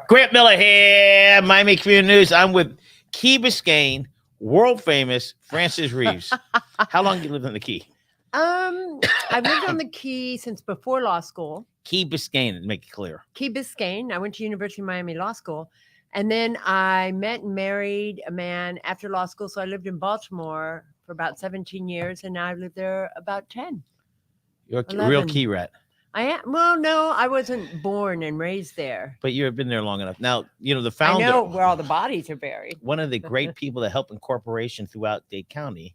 Grant Miller here, Miami Community News. I'm with Key Biscayne, world famous Frances Reaves. How long you lived on the Key? I've lived on the Key since before law school. Key Biscayne, to make it clear. Key Biscayne. I went to University of Miami Law School. And then I met and married a man after law school. So I lived in Baltimore for about 17 years. And now I've lived there about 10. You're a 11. real Key rat. I am. Well, no, I wasn't born and raised there. But you've been there long enough. Now, you know, the founder. I know where all the bodies are buried. One of the great people that help Incorporation throughout Dade County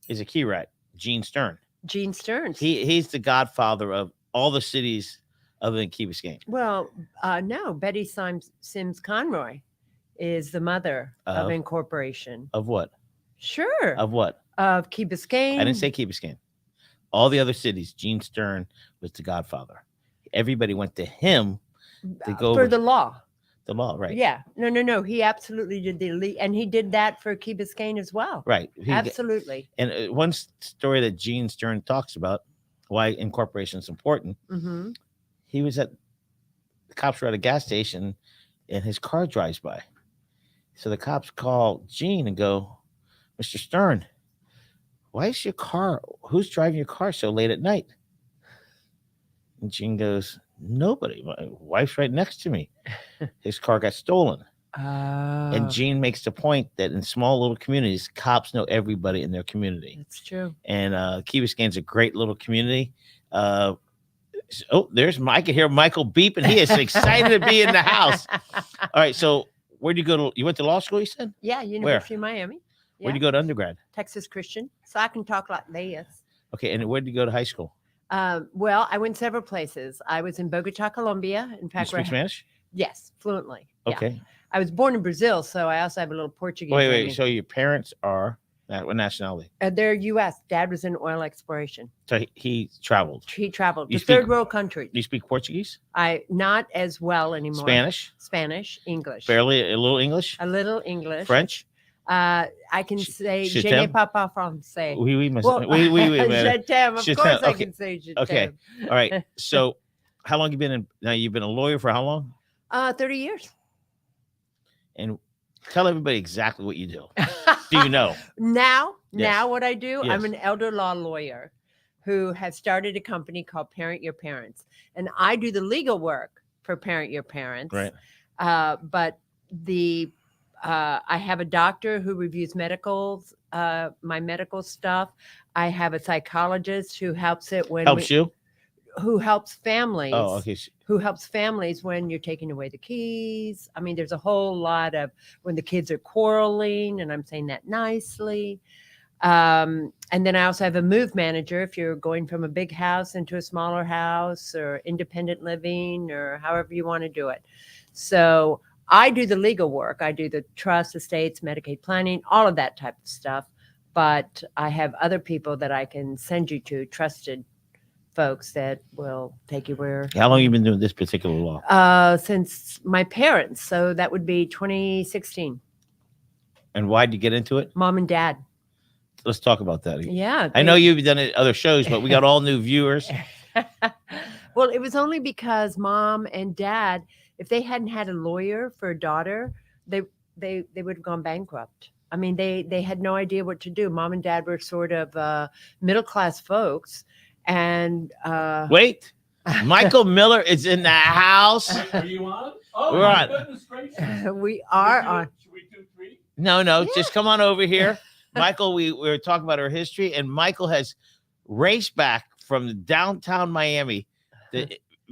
is a Key rat, Gene Stern. Gene Stearns. He's the godfather of all the cities other than Key Biscayne. Well, no, Betty Sims Conroy is the mother of Incorporation. Of what? Sure. Of what? Of Key Biscayne. I didn't say Key Biscayne. All the other cities, Gene Stern was the godfather. Everybody went to him to go for the law. The law, right? Yeah. No. He absolutely did the elite, and he did that for Key Biscayne as well. Right. Absolutely. And one story that Gene Stern talks about why Incorporation is important. Mm-hmm. He was the cops were at a gas station, and his car drives by. So the cops call Gene and go, "Mr. Stern, why is your car? Who's driving your car so late at night?" And Gene goes, "Nobody. My wife's right next to me. His car got stolen." And Gene makes the point that in small little communities, cops know everybody in their community. That's true. And Key Biscayne's a great little community. There's Mike. I can hear Michael beeping. He is excited to be in the house. All right. So where'd you go to? You went to law school, you said? Yeah, University of Miami. Yeah. Where'd you go to undergrad? Texas Christian. So I can talk like this. Okay. And where'd you go to high school? Well, I went several places. I was in Bogota, Colombia. In fact, you speak Spanish? Yes, fluently. Okay. Yeah. I was born in Brazil, so I also have a little Portuguese. Wait. So your parents are what nationality? They're U.S. Dad was in oil exploration. So he traveled. He traveled to third world countries. Do you speak Portuguese? Not as well anymore. Spanish, English. Barely a little English. A little English. French. I can say je n'ai pas parler français. Oui, Je t'aime. Of course, I can say je t'aime. Okay. All right. So, how long you been in? Now you've been a lawyer for how long? 30 years. And tell everybody exactly what you do. Do you know? Now Yes. what I do, Yes. I'm an elder law lawyer who has started a company called Parent Your Parents. And I do the legal work for Parent Your Parents. Right. But I have a doctor who reviews my medical stuff. I have a psychologist who helps it when who helps families. Oh, okay. Who helps families when you're taking away the keys. I mean, there's a whole lot of when the kids are quarreling, and I'm saying that nicely. And then I also have a move manager if you're going from a big house into a smaller house or independent living or however you want to do it. So I do the legal work. I do the trust, estates, Medicaid planning, all of that type of stuff. But I have other people that I can send you to, trusted folks that will take you where. How long have you been doing this particular law? Since my parents. So that would be 2016. And why did you get into it? Mom and dad. Let's talk about that. Yeah. I know you've done it at other shows, but we got all new viewers. Well, it was only because mom and dad, if they hadn't had a lawyer for a daughter, they would have gone bankrupt. I mean, they had no idea what to do. Mom and dad were sort of middle-class folks. And wait, Michael Miller is in the house. Are you on? Oh, we're on. Goodness gracious. We are on. Should we do 3? No, just come on over here. Michael, we were talking about our history, and Michael has raced back from downtown Miami to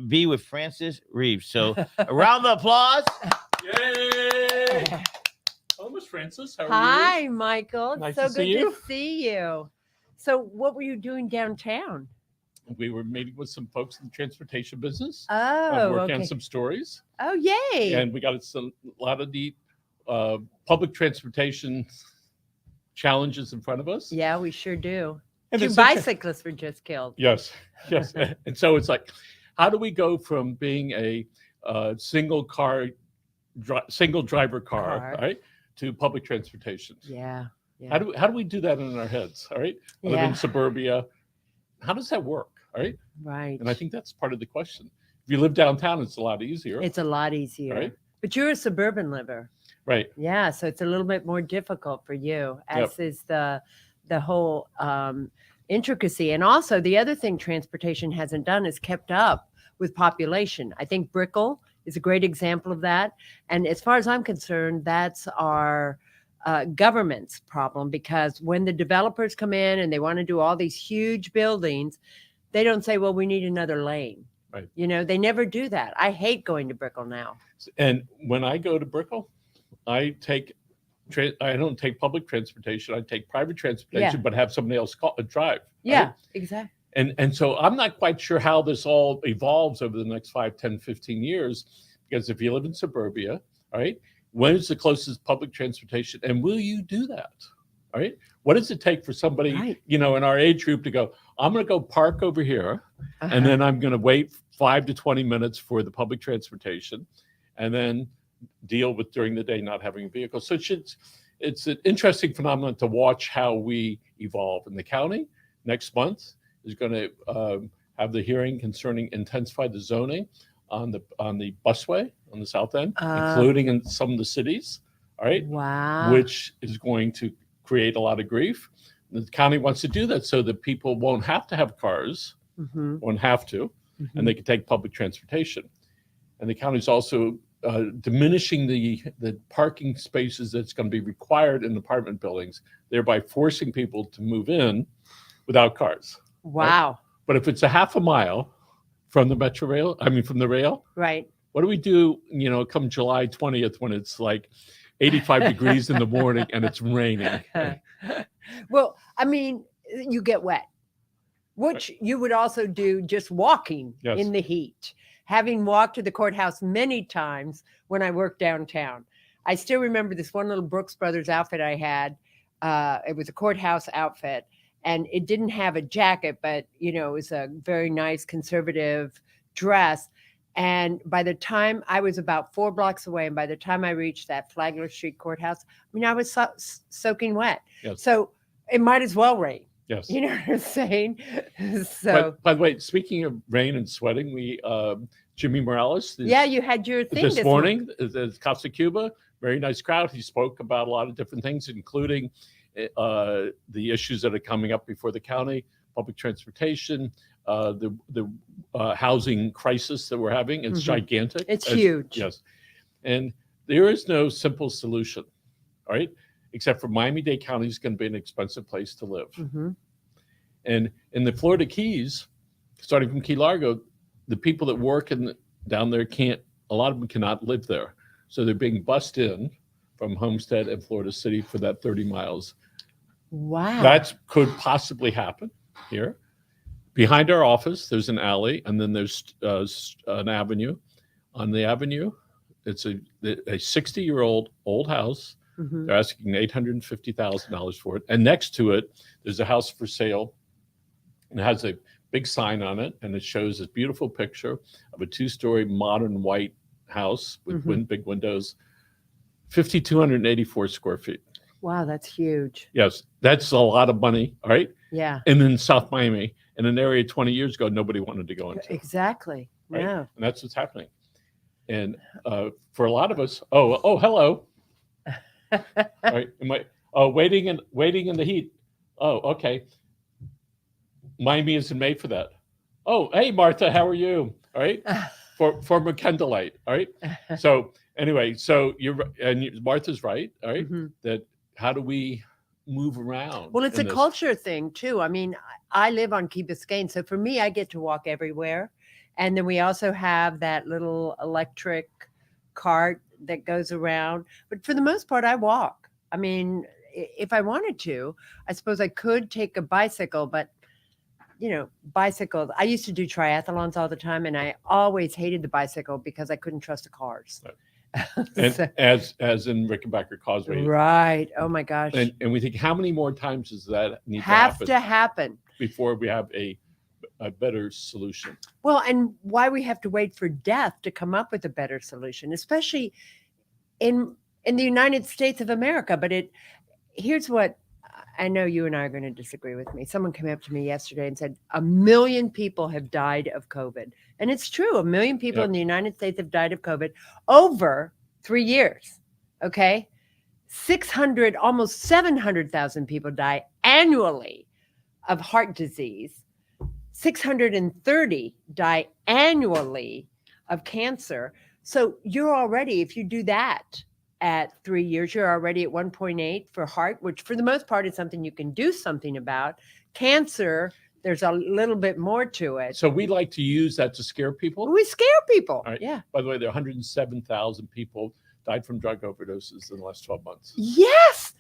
be with Frances Reaves. So a round of applause. Yay! Hello, Miss Frances. How are you? Hi, Michael. Nice so to good see you. to see you. So what were you doing downtown? We were meeting with some folks in the transportation business. Oh, working okay. on some stories. Oh, yay. And we got a lot of neat public transportation challenges in front of us. Yeah, we sure do. And 2 it's bicyclists were just killed. Yes. And so it's like, how do we go from being a single driver car, right, to public transportation? Yeah. How do we do that in our heads? All right. I live in suburbia. How does that work? All right. Right. And I think that's part of the question. If you live downtown, it's a lot easier. It's a lot easier. Right. But you're a suburban liver. Right. Yeah, so it's a little bit more difficult for you, as is the whole intricacy. And also the other thing transportation hasn't done is kept up with population. I think Brickell is a great example of that. And as far as I'm concerned, that's our government's problem, because when the developers come in and they want to do all these huge buildings, they don't say, well, we need another lane. Right. You know, they never do that. I hate going to Brickell now. And when I go to Brickell, I don't take public transportation. I take private transportation, but have somebody else drive. Yeah, right? exactly. And so I'm not quite sure how this all evolves over the next 5, 10, 15 years, because if you live in suburbia, all right, when is the closest public transportation? And will you do that? All right. What does it take for somebody, you know, in our age group to go, I'm going to go park over here, and then I'm going to wait 5 to 20 minutes for the public transportation, and then deal with during the day not having a vehicle. So it's an interesting phenomenon to watch how we evolve. In the county next month is going to have the hearing concerning intensify the zoning on the busway on the south end, including in some of the cities. All right. Wow. Which is going to create a lot of grief. The county wants to do that so that people won't have to have cars, won't have to, and they can take public transportation. And the county's also diminishing the parking spaces that's going to be required in apartment buildings, thereby forcing people to move in without cars. Wow. Right? But if it's a half a mile from the metro rail, from the rail, right? What do we do, you know, come July 20th when it's like 85 degrees in the morning and it's raining? Well, I mean, you get wet, which you would also do just walking in the heat. Having walked to the courthouse many times when I worked downtown. I still remember this one little Brooks Brothers outfit I had. It was a courthouse outfit, and it didn't have a jacket, but, you know, it was a very nice conservative dress. And by the time I was about 4 blocks away, and by the time I reached that Flagler Street courthouse, I mean, I was soaking wet. So it might as well rain. Yes. You know what I'm saying? So, by the way, speaking of rain and sweating, Jimmy Morales. you had your thing this morning at Casa Cuba. Very nice crowd. He spoke about a lot of different things, including the issues that are coming up before the county, public transportation, the housing crisis that we're having. It's gigantic. It's huge. Yes. And there is no simple solution, all right, except for Miami-Dade County is going to be an expensive place to live. And in the Florida Keys, starting from Key Largo, the people that work down there a lot of them cannot live there. So they're being bussed in from Homestead and Florida City for that 30 miles. Wow. That could possibly happen here. Behind our office, there's an alley, and then there's an avenue. On the avenue, it's a 60-year-old old house. They're asking $850,000 for it. And next to it, there's a house for sale. And it has a big sign on it, and it shows this beautiful picture of a 2-story modern white house with big windows, 5,284 square feet. Wow, that's huge. Yes, that's a lot of money, all right? Yeah. And in South Miami, in an area 20 years ago, nobody wanted to go into. Exactly. Right? Yeah. And that's what's happening. And for a lot of us, hello. All right. Waiting in the heat. Oh, okay. Miami isn't made for that. Oh, hey, Martha, how are you? All right. For candlelight. All right. So anyway, Martha's right. All right. That how do we move around? Well, it's a culture thing too. I mean, I live on Key Biscayne, so for me, I get to walk everywhere. And then we also have that little electric cart that goes around. But for the most part, I walk. I mean, if I wanted to, I suppose I could take a bicycle, but bicycles. I used to do triathlons all the time, and I always hated the bicycle because I couldn't trust the cars. Right. And so, as in Rickenbacker Causeway. Right. Oh my gosh. And we think, how many more times does that need to happen before we have a better solution? Well, and why we have to wait for death to come up with a better solution, especially in the United States of America. But here's what, I know you and I are going to disagree with me. Someone came up to me yesterday and said 1 million people have died of COVID. And it's true. 1 million people in the United States have died of COVID over 3 years. Okay. 600, almost 700,000 people die annually of heart disease. 630 die annually of cancer. So you're already, if you do that at 3 years, you're already at 1.8 for heart, which for the most part is something you can do something about. Cancer, there's a little bit more to it. So we like to use that to scare people. We scare people. All right. Yeah. By the way, there are 107,000 people died from drug overdoses in the last 12 months. Yes.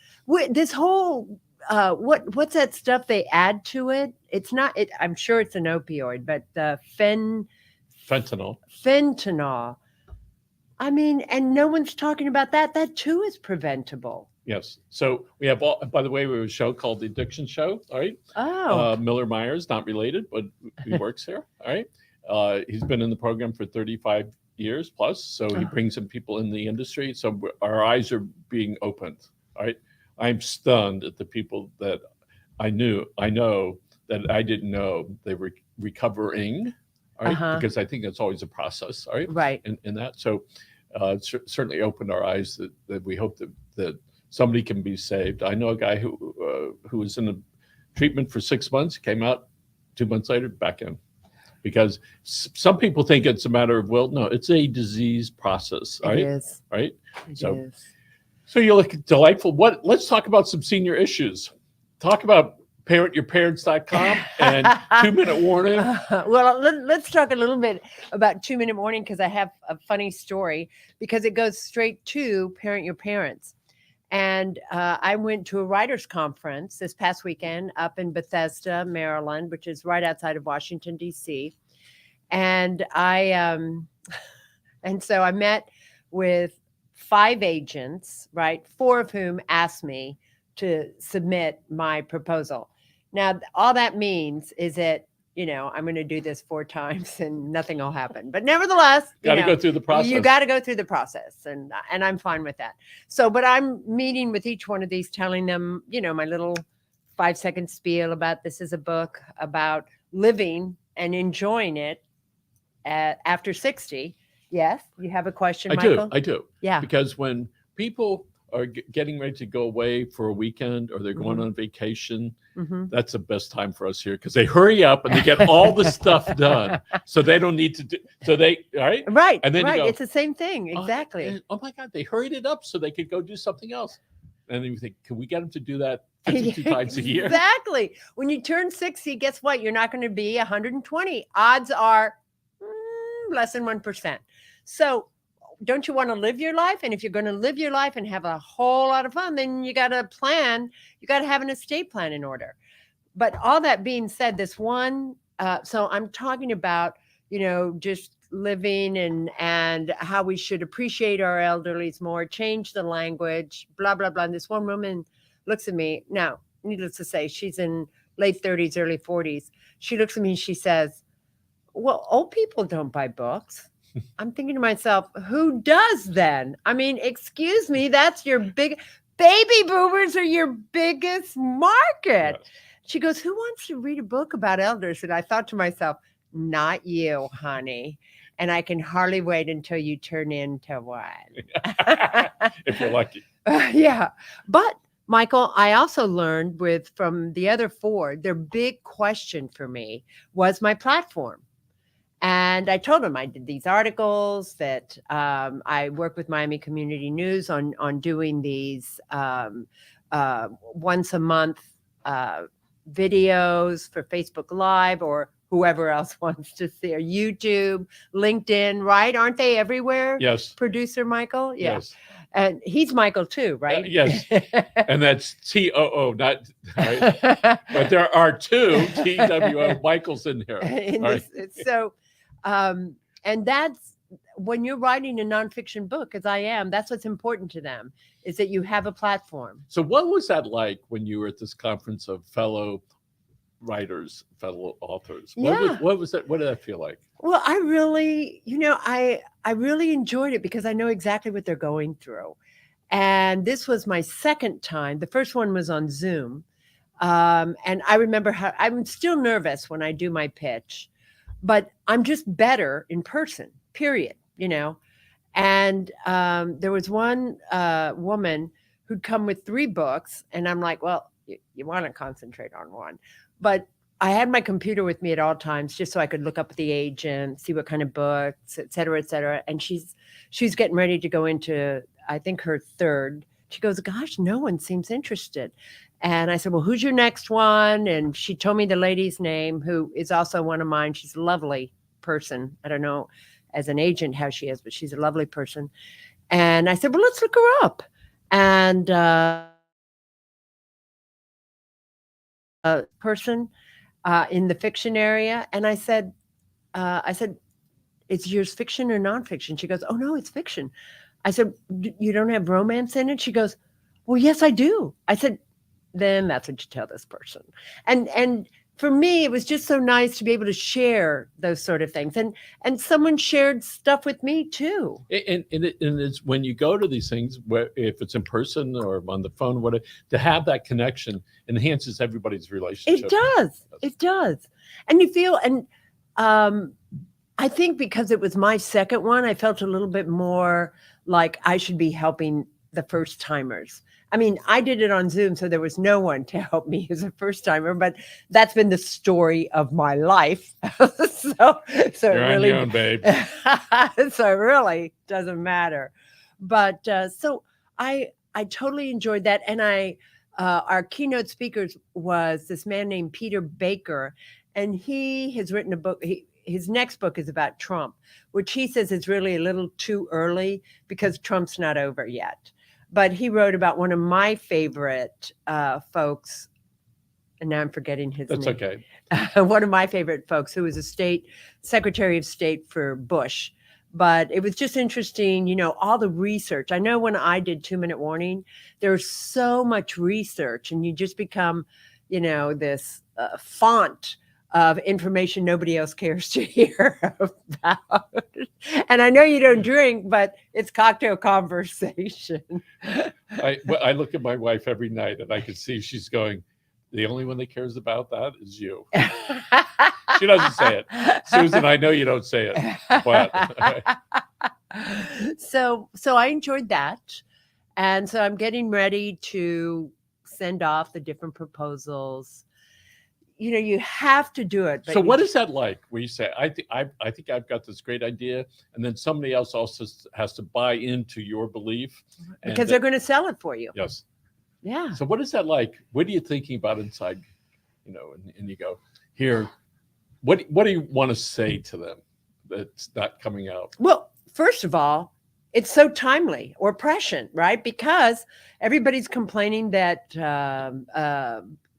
This whole what's that stuff they add to it? It's not. I'm sure it's an opioid, but the fentanyl. I mean, and no one's talking about that. That too is preventable. Yes. So we have, by the way, we have a show called The Addiction Show. All right. Oh. Miller Myers, not related, but he works here. All right. He's been in the program for 35 years plus. So he brings in people in the industry. So our eyes are being opened. All right. I'm stunned at the people that I know that I didn't know they were recovering. All right. Because I think that's always a process. All right. Right. In that. So certainly opened our eyes that we hope that somebody can be saved. I know a guy who was in a treatment for 6 months, came out 2 months later, back in. Because some people think it's a matter of, well, no, it's a disease process. Right? It is. Right? It is. So you look delightful. Let's talk about some senior issues. Talk about parentyourparents.com and 2 Minute Warning. Well, let's talk a little bit about 2 Minute Warning, because I have a funny story, because it goes straight to Parent Your Parents. And I went to a writers' conference this past weekend up in Bethesda, Maryland, which is right outside of Washington, D.C. And so I met with 5 agents, right? 4 of whom asked me to submit my proposal. Now, all that means is that, I'm going to do this 4 times and nothing will happen. But nevertheless, got to go through the process. You got to go through the process, and I'm fine with that. So, but I'm meeting with each one of these, telling them, my little 5-second spiel about this is a book about living and enjoying it after 60. Yes, you have a question, Michael? I do. Yeah. Because when people are getting ready to go away for a weekend, or they're going on vacation, that's the best time for us here, because they hurry up and they get all the stuff done, so they don't need to do. So they right, and then you go, it's the same thing, exactly. Oh my God, they hurried it up so they could go do something else, and then you think, can we get them to do that 52 times a year? Exactly. When you turn 60, guess what? You're not going to be 120. Odds are less than 1%. So don't you want to live your life? And if you're going to live your life and have a whole lot of fun, then you got to plan. You got to have an estate plan in order. But all that being said, this one, so I'm talking about, just living and how we should appreciate our elderlies more, change the language, blah, blah, blah. And this one woman looks at me. Now, needless to say, she's in late 30s, early 40s. She looks at me and she says, well, old people don't buy books. I'm thinking to myself, who does then? I mean, excuse me, that's your big baby boomers are your biggest market. Yes. She goes, who wants to read a book about elders? And I thought to myself, not you, honey. And I can hardly wait until you turn into one. If you're lucky. Yeah. But Michael, I also learned from the other 4, their big question for me was my platform. And I told them I did these articles, that I work with Miami Community News on doing these once a month videos for Facebook Live, or whoever else wants to see, or YouTube, LinkedIn, right? Aren't they everywhere? Yes. Producer Michael? Yeah. Yes. And he's Michael too, right? Yes. And that's TOO, not right. But there are 2 TWO Michaels in here. So, and that's when you're writing a nonfiction book, as I am, that's what's important to them, is that you have a platform. So what was that like when you were at this conference of fellow writers, fellow authors? What was that? What did that feel like? Well, I really, I really enjoyed it, because I know exactly what they're going through. And this was my second time. The first one was on Zoom, And I remember how I'm still nervous when I do my pitch, but I'm just better in person, period, And there was one woman who'd come with 3 books, and I'm like, well, you want to concentrate on one. But I had my computer with me at all times just so I could look up the agent, see what kind of books, et cetera, et cetera. And she's getting ready to go into, I think, her 3rd. She goes, gosh, no one seems interested. And I said, well, who's your next one? And she told me the lady's name, who is also one of mine. She's a lovely person. I don't know as an agent how she is, but she's a lovely person. And I said, well, let's look her up. And person in the fiction area. And I said, is yours fiction or nonfiction? She goes, oh, no, it's fiction. I said, you don't have romance in it? She goes, well, yes, I do. I said, then that's what you tell this person. And for me, it was just so nice to be able to share those sort of things. And someone shared stuff with me too. And it's when you go to these things, where if it's in person or on the phone, whatever, to have that connection enhances everybody's relationship. It does. And you feel, and I think because it was my second one, I felt a little bit more like I should be helping the first timers. I mean, I did it on Zoom, so there was no one to help me as a first timer, but that's been the story of my life. so You're it really, on your own, babe. so it really doesn't matter. But so I totally enjoyed that. And our keynote speakers was this man named Peter Baker, and he has written a book. His next book is about Trump, which he says is really a little too early because Trump's not over yet. But he wrote about one of my favorite folks, and now I'm forgetting his name. That's okay. One of my favorite folks who was a Secretary of State for Bush. But it was just interesting, all the research. I know when I did 2-Minute Warning, there's so much research, and you just become, this font of information nobody else cares to hear about. And I know you don't drink, but it's cocktail conversation. I look at my wife every night, and I can see she's going, the only one that cares about that is you. She doesn't say it. Susan, I know you don't say it. But So I enjoyed that. And so I'm getting ready to send off the different proposals. You have to do it. So what is that like where you say, I think I've got this great idea, and then somebody else also has to buy into your belief? Because they're going to sell it for you. Yes. Yeah. So what is that like? What are you thinking about inside, and you go, here, what do you want to say to them that's not coming out? Well, first of all, it's so timely or prescient, right? Because everybody's complaining that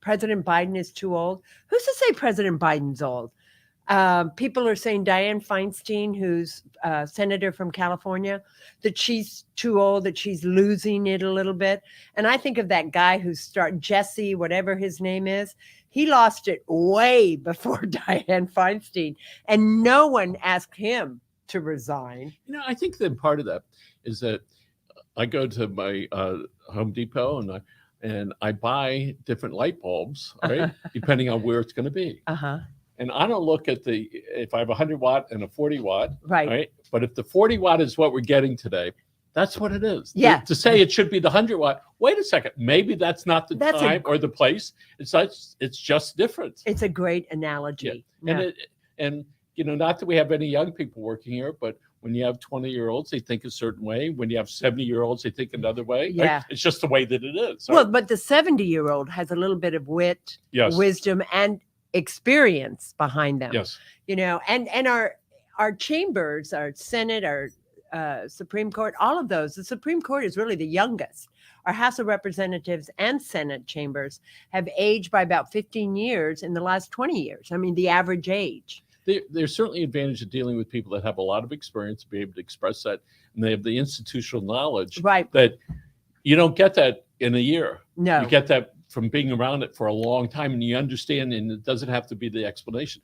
President Biden is too old. Who's to say President Biden's old? People are saying Dianne Feinstein, who's a senator from California, that she's too old, that she's losing it a little bit. And I think of that guy Jesse, whatever his name is. He lost it way before Dianne Feinstein, and no one asked him to resign. I think that part of that is that I go to my Home Depot and I buy different light bulbs, right? Depending on where it's going to be. Uh-huh. And I don't look at if I have a 100 watt and a 40 watt, right? But if the 40 watt is what we're getting today, that's what it is. Yeah. To say it should be the 100 watt, wait a second, maybe that's not the time or the place. It's just different. It's a great analogy. Yeah. And not that we have any young people working here, but when you have 20-year-olds, they think a certain way. When you have 70-year-olds, they think another way. Yeah. Right? It's just the way that it is. Well, but the 70-year-old has a little bit of wit, wisdom, and experience behind them. Yes. And our chambers, our Senate, our Supreme Court, all of those, the Supreme Court is really the youngest. Our House of Representatives and Senate chambers have aged by about 15 years in the last 20 years. I mean, the average age. There's certainly advantage of dealing with people that have a lot of experience to be able to express that, and they have the institutional knowledge, right? That you don't get that in a year. No, you get that from being around it for a long time, and you understand, and it doesn't have to be the explanation.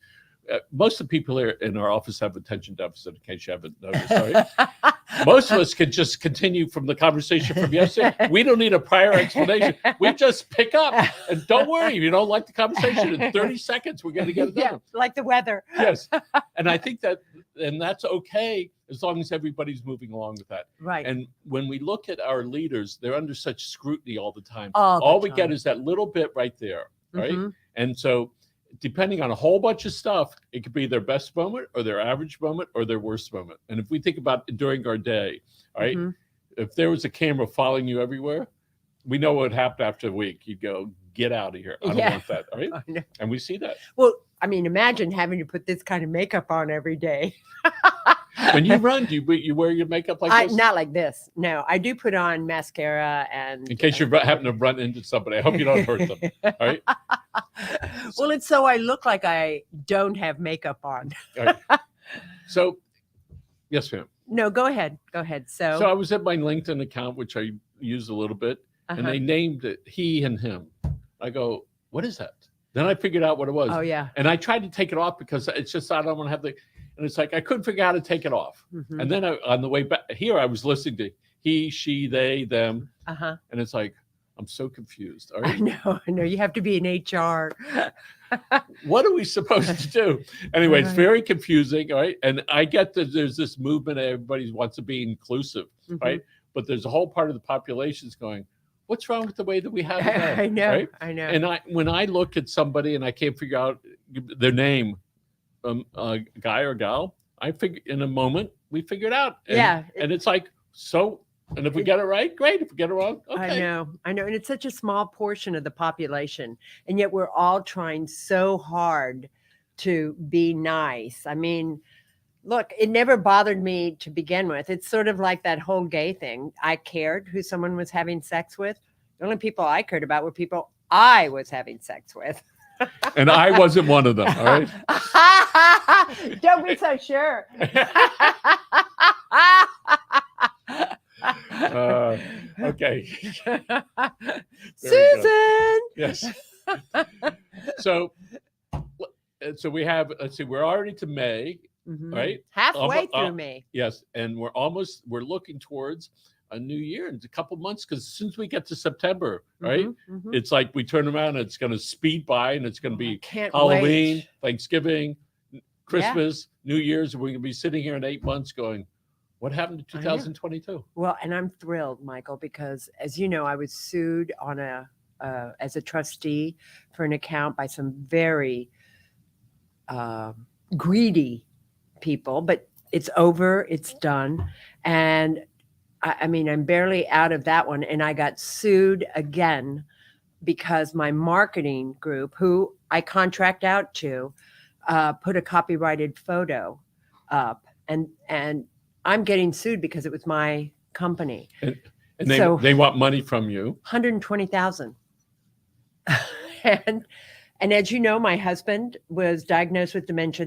most of the people here in our office have attention deficit, in case you haven't noticed. Right? Most of us could just continue from the conversation from yesterday. We don't need a prior explanation. We just pick up, and don't worry, if you don't like the conversation, in 30 seconds, we're going to get it done. Like the weather. Yes. And I think that's okay as long as everybody's moving along with that. Right. And when we look at our leaders, they're under such scrutiny all the time. All we get is that little bit right there, right? Mm-hmm. And so depending on a whole bunch of stuff, it could be their best moment or their average moment or their worst moment. And if we think about during our day, all right, if there was a camera following you everywhere, we know what would happen after a week. You'd go, get out of here. I don't want that. All right. And we see that. Well, I mean, imagine having to put this kind of makeup on every day. When you run, do you wear your makeup like this? Not like this. No, I do put on mascara and. In case you happen to run into somebody, I hope you don't hurt them. All right. Well, it's so I look like I don't have makeup on. All right. So, yes, ma'am. No, go ahead. Go ahead. So I was at my LinkedIn account, which I use a little bit, and they named it he and him. I go, what is that? Then I figured out what it was. Oh, yeah. And I tried to take it off because it's just, I don't want to have and it's like, I couldn't figure out how to take it off. Mm-hmm. And then on the way back here, I was listening to he, she, they, them. And it's like, I'm so confused. All right. I know. You have to be in HR. What are we supposed to do? Anyway, it's very confusing. All right. And I get that there's this movement. Everybody wants to be inclusive. Right. But there's a whole part of the population is going, what's wrong with the way that we have it now? I know. Right? I know. And when I look at somebody and I can't figure out their name, a guy or gal, I figure in a moment we figure it out. And, and it's like, so, and if we get it right, great. If we get it wrong, okay. I know. And it's such a small portion of the population. And yet we're all trying so hard to be nice. I mean, look, it never bothered me to begin with. It's sort of like that whole gay thing. I cared who someone was having sex with. The only people I cared about were people I was having sex with. And I wasn't one of them, all right? Don't be so sure. Okay. Susan! Yes. So we have, let's see, we're already to May, right? Halfway through May. Yes. And we're looking towards a new year in a couple months, because as soon as we get to September, right, it's like we turn around and it's going to speed by, and it's going to be Halloween, Thanksgiving, Christmas, New Year's, and we're going to be sitting here in 8 months going, what happened to 2022? Well, and I'm thrilled, Michael, because as you know, I was sued on as a trustee for an account by some very greedy people, but it's over, it's done. And I mean, I'm barely out of that one. And I got sued again because my marketing group, who I contract out to, put a copyrighted photo up. And I'm getting sued because it was my company. And they want money from you. $120,000. And as you know, my husband was diagnosed with dementia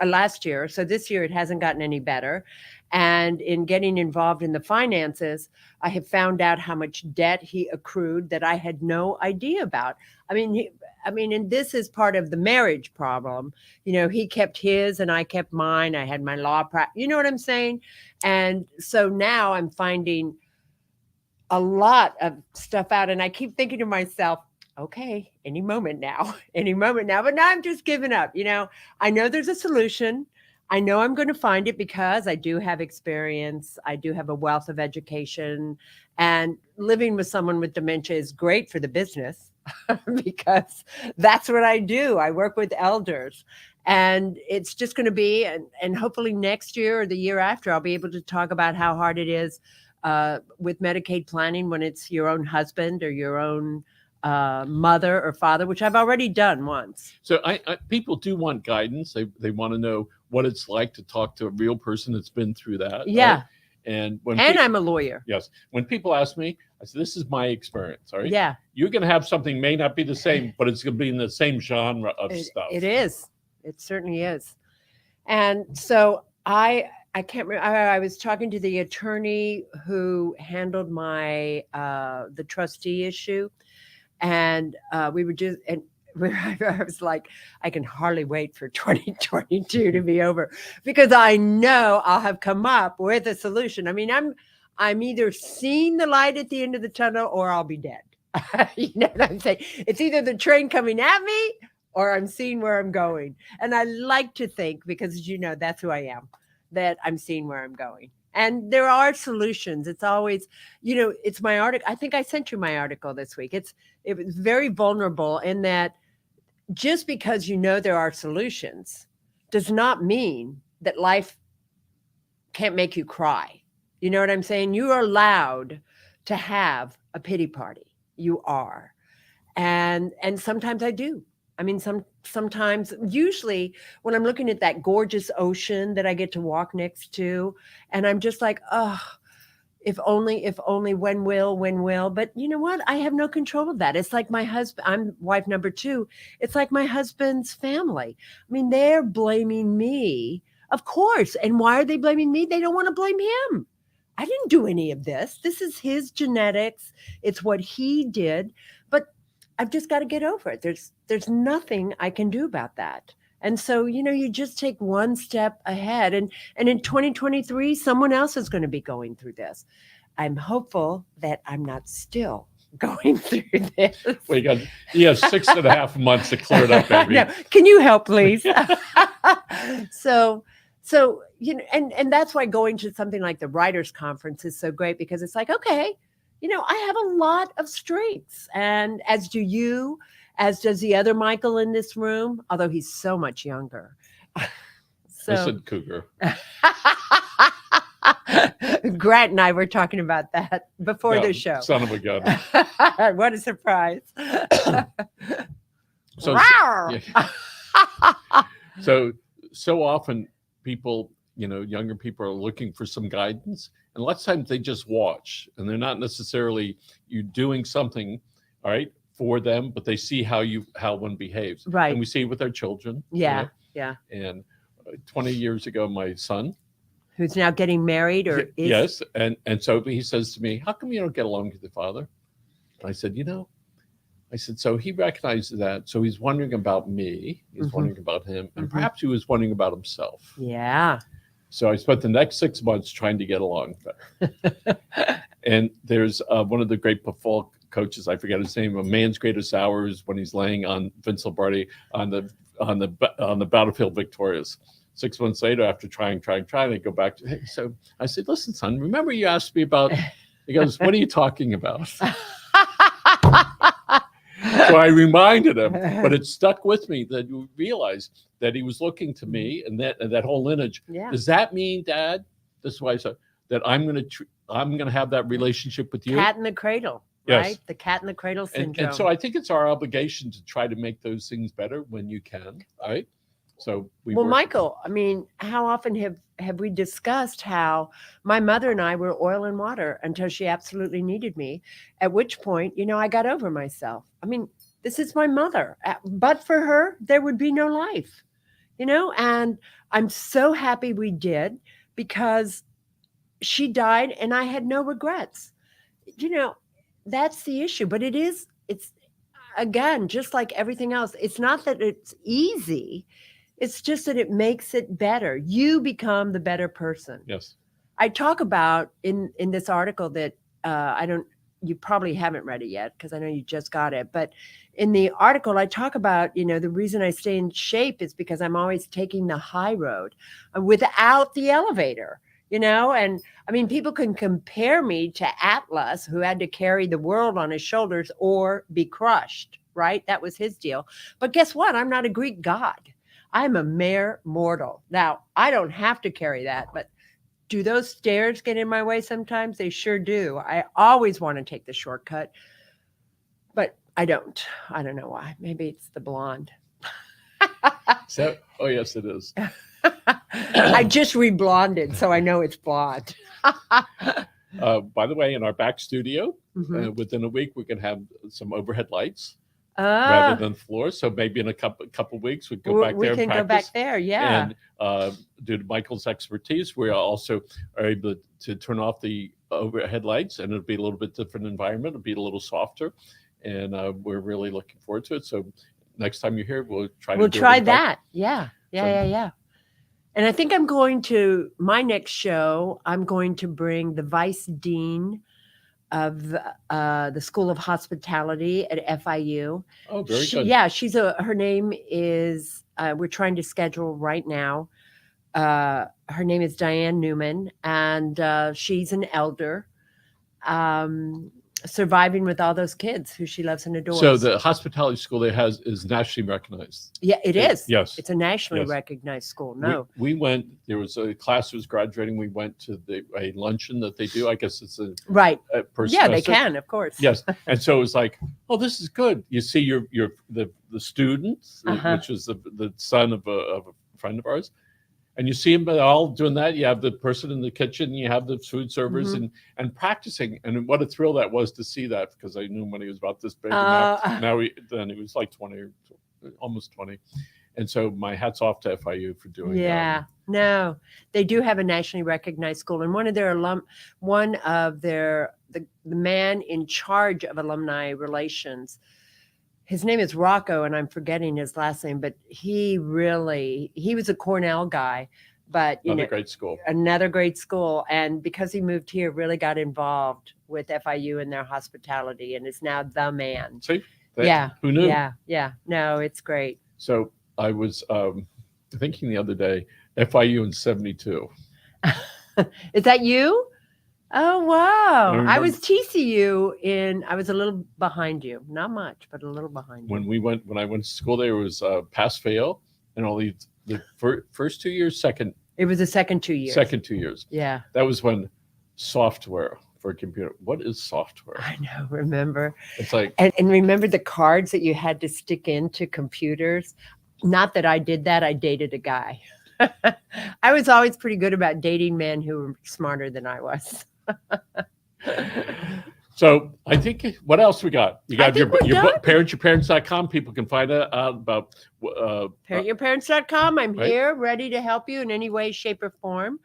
last year. So this year it hasn't gotten any better. And in getting involved in the finances, I have found out how much debt he accrued that I had no idea about. I mean, and this is part of the marriage problem. You know, he kept his and I kept mine. I had my law practice. You know what I'm saying? And so now I'm finding a lot of stuff out. And I keep thinking to myself, okay, any moment now. But now I'm just giving up. You know, I know there's a solution. I know I'm going to find it because I do have experience. I do have a wealth of education, and living with someone with dementia is great for the business because that's what I do. I work with elders, and it's just going to be, and hopefully next year or the year after, I'll be able to talk about how hard it is with Medicaid planning when it's your own husband or your own mother or father, which I've already done once. So people do want guidance. They want to know what it's like to talk to a real person that's been through that. Yeah. Right? And I'm a lawyer. Yes. When people ask me, I say, this is my experience. All right. Yeah. You're going to have something may not be the same, but it's going to be in the same genre of stuff. It is. It certainly is. And so I can't remember. I was talking to the attorney who handled my the trustee issue. And we were just, and I was like, I can hardly wait for 2022 to be over because I know I'll have come up with a solution. I mean, I'm either seeing the light at the end of the tunnel or I'll be dead. You know what I'm saying? It's either the train coming at me or I'm seeing where I'm going. And I like to think, because as you know, that's who I am, that I'm seeing where I'm going. And there are solutions. It's always, it's my article. I think I sent you my article this week. It was very vulnerable in that just because there are solutions does not mean that life can't make you cry. You know what I'm saying? You are allowed to have a pity party. You are. And sometimes I do. I mean, sometimes, usually when I'm looking at that gorgeous ocean that I get to walk next to, and I'm just like, oh, if only, when will. But you know what? I have no control of that. It's like my husband, I'm wife number 2. It's like my husband's family. I mean, they're blaming me, of course. And why are they blaming me? They don't want to blame him. I didn't do any of this. This is his genetics. It's what he did. But I've just got to get over it. There's nothing I can do about that. And so, you just take one step ahead. And in 2023, someone else is going to be going through this. I'm hopeful that I'm not still going through this. Well, you have 6.5 months to clear it up, baby. No, can you help, please? So, and that's why going to something like the Writers' Conference is so great, because it's like, okay, I have a lot of strengths, and as do you, as does the other Michael in this room, although he's so much younger. Listen, Cougar. Grant and I were talking about that before the show. Son of a gun. What a surprise. So often people, younger people are looking for some guidance, and lots of times they just watch, and they're not necessarily you doing something, all right, for them, but they see how one behaves. Right. And we see it with our children. Yeah. Yeah. And 20 years ago, my son, who's now getting married, or is... Yes. And so he says to me, how come you don't get along with your father? And I said, so he recognizes that. So he's wondering about me. He's wondering about him. And perhaps he was wondering about himself. Yeah. So I spent the next 6 months trying to get along better. And there's one of the great football coaches, I forget his name, A Man's Greatest Hours, when he's laying on Vince Lombardi on the battlefield victorious. 6 months later, after trying, I go back to, hey, so I said, listen, son, remember you asked me about, he goes, what are you talking about? So I reminded him, but it stuck with me that you realize that he was looking to me and that whole lineage. Yeah. Does that mean, Dad, this is why I said that I'm going to have that relationship with you? Cat in the cradle, Yes. right? The cat in the cradle syndrome. And so I think it's our obligation to try to make those things better when you can, all right? So Michael, I mean, how often have we discussed how my mother and I were oil and water until she absolutely needed me, at which point, I got over myself. I mean, this is my mother, but for her, there would be no life, and I'm so happy we did, because she died and I had no regrets. That's the issue, but it's again, just like everything else, it's not that it's easy. It's just that it makes it better. You become the better person. Yes. I talk about in this article that you probably haven't read it yet, because I know you just got it. But in the article, I talk about, the reason I stay in shape is because I'm always taking the high road without the elevator, and I mean, people can compare me to Atlas, who had to carry the world on his shoulders or be crushed, right? That was his deal. But guess what? I'm not a Greek god. I'm a mere mortal. Now, I don't have to carry that, but do those stairs get in my way sometimes? They sure do. I always want to take the shortcut, but I don't. I don't know why. Maybe it's the blonde. Oh, yes, it is. I just reblonded, so I know it's blonde. By the way, in our back studio, within a week, we can have some overhead lights. Rather than floor, so maybe in a couple weeks we go back there. We can go back there, yeah. And due to Michael's expertise, we also are able to turn off the overhead lights, and it'll be a little bit different environment. It'll be a little softer, and we're really looking forward to it. So next time you're here, we'll try. We'll to do try it in that. Yeah. So- Yeah. And I think I'm going to my next show. I'm going to bring the vice dean of the School of Hospitality at FIU. Oh, very good. Yeah, her name is. We're trying to schedule right now. Her name is Diane Newman, and she's an elder, surviving with all those kids who she loves and adores. So the hospitality school they has is nationally recognized. Yeah, it is. Yes. It's a nationally Yes. recognized school. No. We went, there was a class who was graduating. We went to a luncheon that they do. I guess it's Right. per Yeah, they semester. can, of course. Yes. And so it was like, oh, this is good. You see the student, which is the son of a friend of ours. And you see them all doing that. You have the person in the kitchen, you have the food servers and practicing. And what a thrill that was to see that, because I knew him when he was about this big. Now he was like 20 or almost 20. And so my hat's off to FIU for doing that. Yeah. No, they do have a nationally recognized school. And one of the man in charge of alumni relations, his name is Rocco, and I'm forgetting his last name, but he was a Cornell guy, but Another great school. Another great school. And because he moved here, really got involved with FIU and their hospitality and is now the man. See? Yeah. Who knew? Yeah. No, it's great. So I was thinking the other day, FIU in 72. Is that you? Oh, wow. I I was TCU I was a little behind you. Not much, but a little behind you. When I went to school there, was pass fail and all the first 2 years, It was the second 2 years. second 2 years. Yeah. That was when software for a computer. What is software? I know, remember. It's like, And remember the cards that you had to stick into computers? Not that I did that. I dated a guy. I was always pretty good about dating men who were smarter than I was. so I think, what else we got? You got your done. book, parentyourparents.com. People can find out about ParentYourParents.com. I'm Right. here, ready to help you in any way, shape, or form.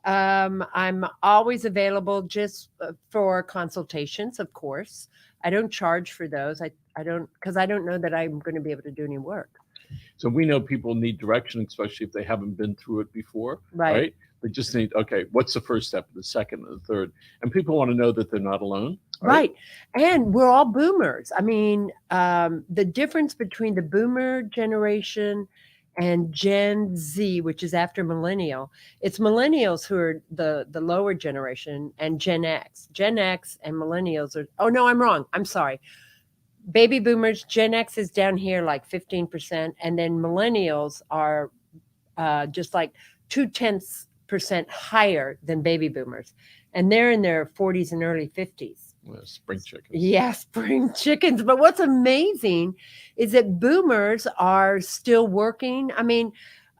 I'm always available just for consultations, of course. I don't charge for those. I don't, because I don't know that I'm going to be able to do any work. So we know people need direction, especially if they haven't been through it before, Right. right? They just need, okay, what's the first step, the second, and the third? And people want to know that they're not alone. Right. And we're all boomers. I mean, the difference between the boomer generation and Gen Z, which is after millennial, it's millennials who are the lower generation, and Gen X. Gen X and millennials are, oh, no, I'm wrong. I'm sorry. Baby boomers, Gen X is down here like 15%, and then millennials are just like 0.2% higher than baby boomers. And they're in their 40s and early 50s. Spring chickens. Yeah, spring chickens. But what's amazing is that boomers are still working. I mean,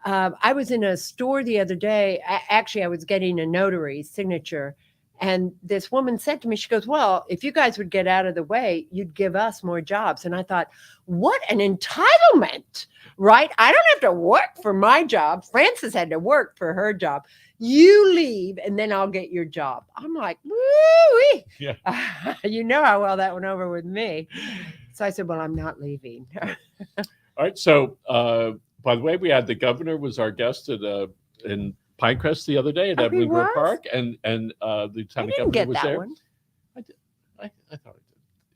I was in a store the other day. Actually, I was getting a notary signature. And this woman said to me, she goes, well, if you guys would get out of the way, you'd give us more jobs. And I thought, what an entitlement, right? I don't have to work for my job. Frances had to work for her job. You leave and then I'll get your job. I'm like, woo-wee. Yeah. You know how well that went over with me. So I said, well, I'm not leaving. All right. So, by the way, we had the governor was our guest in Pinecrest the other day at Oh, he Evelyn Grove was? Park, and the I lieutenant didn't governor get was that there. one. I thought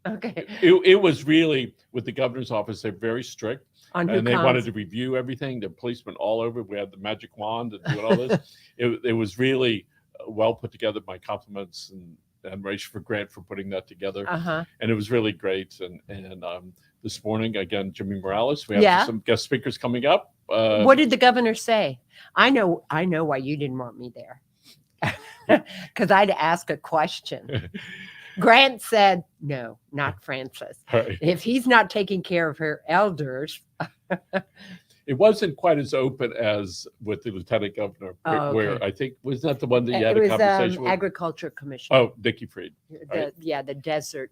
I did. Okay. It was really, with the governor's office, they're very strict, On who and they comes. wanted to review everything. The policemen all over. We had the magic wand and doing all this. It was really well put together. My compliments and admiration for Grant for putting that together. Uh-huh. And it was really great. And this morning, again, Jimmy Morales, we have some guest speakers coming up. What did the governor say? I know why you didn't want me there. Because I'd ask a question. Grant said, no, not Frances. Right. If he's not taking care of her elders. It wasn't quite as open as with the lieutenant governor, Oh, where okay. I think, was that the one that you had It a was conversation with? Agriculture Commission. Oh, Dickie Freed. right. The desert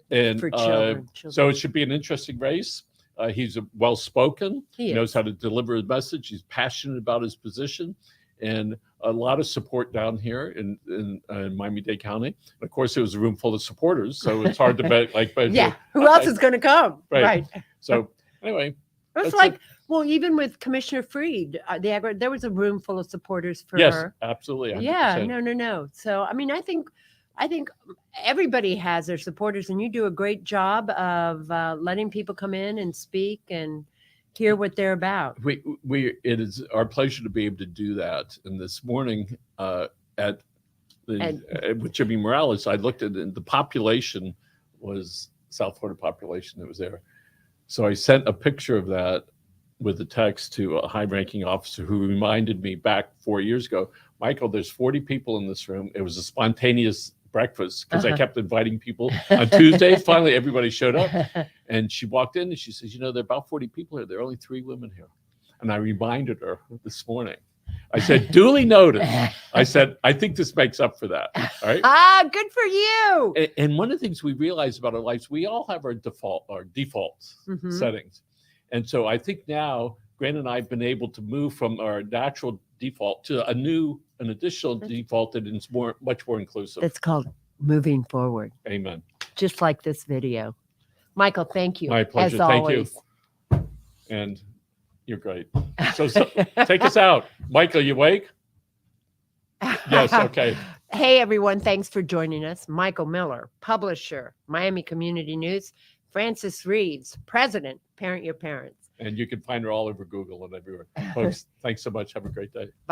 And for children. so it should be an interesting race. He's well-spoken. He He knows is. how to deliver his message. He's passionate about his position, and a lot of support down here in Miami-Dade County. And of course, it was a room full of supporters, so it's hard to bet. Yeah. Who else is going to come? Right. Right. So Anyway, It was that's like, it. well, even with Commissioner Freed, there was a room full of supporters for Yes, her. absolutely. 100%. Yeah, no. So, I mean, I think everybody has their supporters, and you do a great job of letting people come in and speak and hear what they're about. It is our pleasure to be able to do that. And this morning with Jimmy Morales, I looked at it, the population was South Florida population that was there. So I sent a picture of that with the text to a high-ranking officer who reminded me back 4 years ago, Michael, there's 40 people in this room. It was a spontaneous breakfast because I kept inviting people on Tuesdays. Finally, everybody showed up. And she walked in and she says, there are about 40 people here. There are only 3 women here. And I reminded her this morning. I said, duly noted. I said, I think this makes up for that. All right. Good for you. And one of the things we realize about our lives, we all have our default settings. And so I think now Grant and I have been able to move from our natural default to an additional default that is much more inclusive. It's called moving forward. Amen. Just like this video. Michael, thank you. My pleasure. As Thank always. you. And you're great. So take us out. Michael, you awake? Yes, okay. Hey, everyone. Thanks for joining us. Michael Miller, publisher, Miami Community News. Frances Reaves, president, Parent Your Parents. And you can find her all over Google and everywhere. Folks, thanks so much. Have a great day. Bye.